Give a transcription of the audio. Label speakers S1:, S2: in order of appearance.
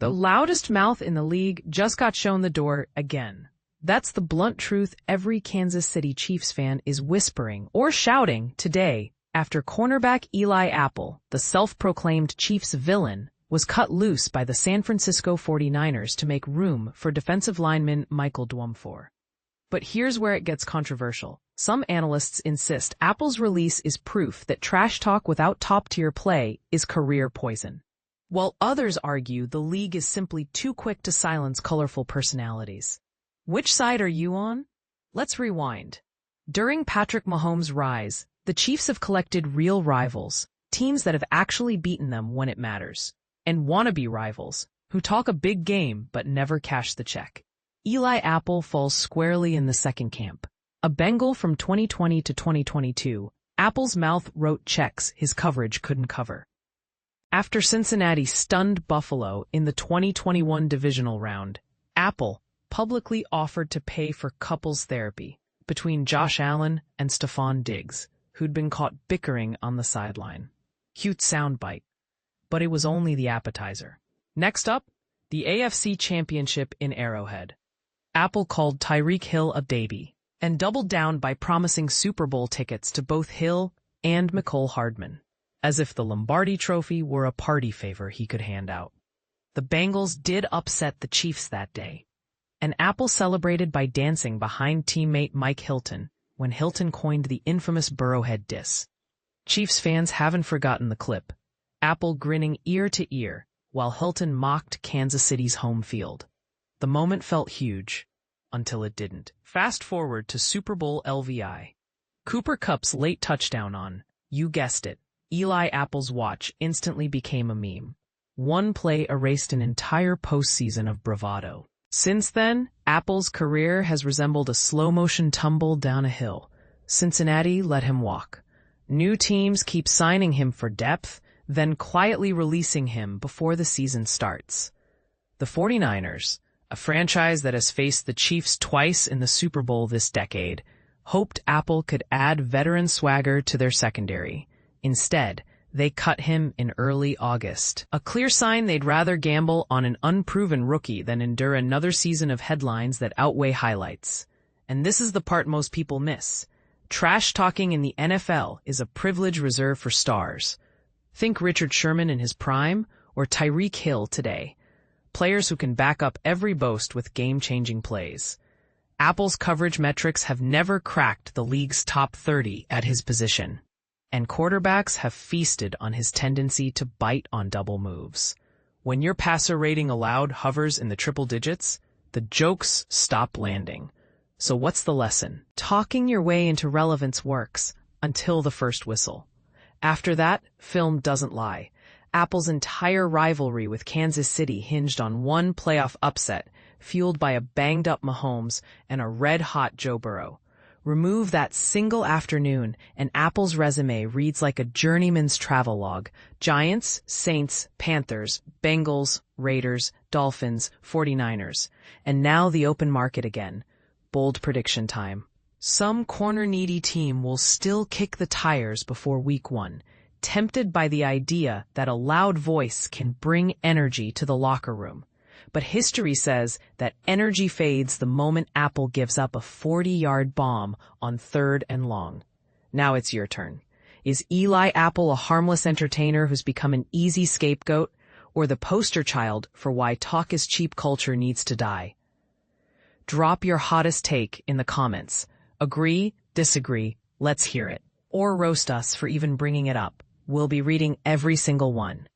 S1: The loudest mouth in the league just got shown the door again. That's the blunt truth every Kansas City Chiefs fan is whispering or shouting today after cornerback Eli Apple, the self-proclaimed Chiefs villain, was cut loose by the San Francisco 49ers to make room for defensive lineman Mecole. But here's where it gets controversial. Some analysts insist Apple's release is proof that trash talk without top-tier play is career poison, while others argue the league is simply too quick to silence colorful personalities. Which side are you on? Let's rewind. During Patrick Mahomes' rise, the Chiefs have collected real rivals, teams that have actually beaten them when it matters, and wannabe rivals, who talk a big game but never cash the check. Eli Apple falls squarely in the second camp. A Bengal from 2020 to 2022, Apple's mouth wrote checks his coverage couldn't cover. After Cincinnati stunned Buffalo in the 2021 divisional round, Apple publicly offered to pay for couples therapy between Josh Allen and Stephon Diggs, who'd been caught bickering on the sideline. Cute soundbite, but it was only the appetizer. Next up, the AFC Championship in Arrowhead. Apple called Tyreek Hill a baby and doubled down by promising Super Bowl tickets to both Hill and Mecole Hardman, as if the Lombardi Trophy were a party favor he could hand out. The Bengals did upset the Chiefs that day, and Apple celebrated by dancing behind teammate Mike Hilton when Hilton coined the infamous Burrowhead diss. Chiefs fans haven't forgotten the clip, Apple grinning ear to ear while Hilton mocked Kansas City's home field. The moment felt huge, until it didn't. Fast forward to Super Bowl LVI. Cooper Kupp's late touchdown on, you guessed it, Eli Apple's watch instantly became a meme. One play erased an entire postseason of bravado. Since then, Apple's career has resembled a slow-motion tumble down a hill. Cincinnati let him walk. New teams keep signing him for depth, then quietly releasing him before the season starts. The 49ers, a franchise that has faced the Chiefs twice in the Super Bowl this decade, hoped Apple could add veteran swagger to their secondary. Instead, they cut him in early August. A clear sign they'd rather gamble on an unproven rookie than endure another season of headlines that outweigh highlights. And this is the part most people miss. Trash talking in the NFL is a privilege reserved for stars. Think Richard Sherman in his prime, or Tyreek Hill today. Players who can back up every boast with game-changing plays. Apple's coverage metrics have never cracked the league's top 30 at his position, and quarterbacks have feasted on his tendency to bite on double moves. When your passer rating allowed hovers in the triple digits, the jokes stop landing. So what's the lesson? Talking your way into relevance works until the first whistle. After that, film doesn't lie. Apple's entire rivalry with Kansas City hinged on one playoff upset, fueled by a banged-up Mahomes and a red-hot Joe Burrow. Remove that single afternoon, and Apple's resume reads like a journeyman's travelogue. Giants, Saints, Panthers, Bengals, Raiders, Dolphins, 49ers. And now the open market again. Bold prediction time. Some corner-needy team will still kick the tires before week 1. Tempted by the idea that a loud voice can bring energy to the locker room. But history says that energy fades the moment Apple gives up a 40-yard bomb on 3rd and long. Now it's your turn. Is Eli Apple a harmless entertainer who's become an easy scapegoat, or the poster child for why talk is cheap culture needs to die? Drop your hottest take in the comments. Agree, disagree, let's hear it. Or roast us for even bringing it up. We'll be reading every single one.